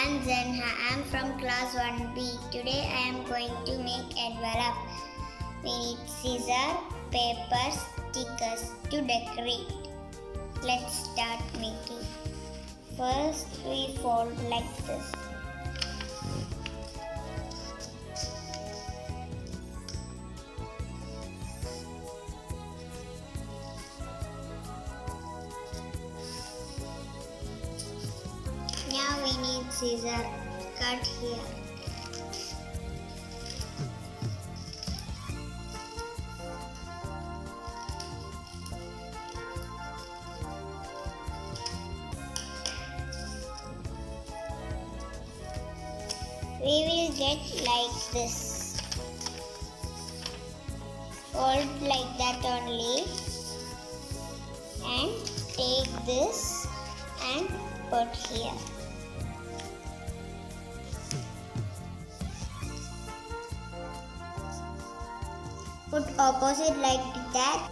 am Zehna. I am from class 1B. Today I am going to make envelope. We need scissors, paper, stickers to decorate. Let's start making. First we fold like this. Now we need scissors. Cut here. We will get like this. Fold like that only. And take this and put here. Put opposite like that.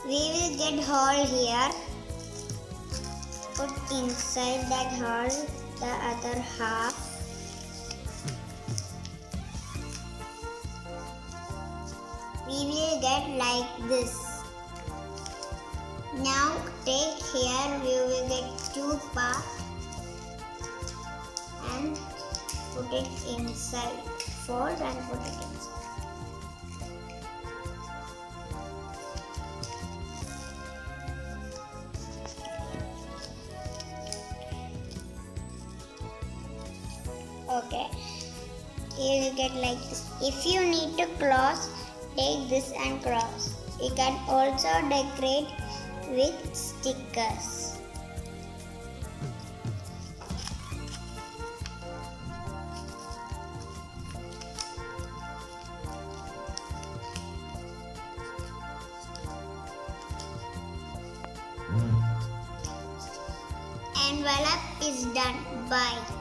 We will get hole here. Put inside that hole the other half. We will get like this. Now take here, we will get two parts and put it inside. Fold and put it inside. Okay, you will get like this. If you need to cross, take this and cross. You can also decorate with stickers. Envelope is done. Bye.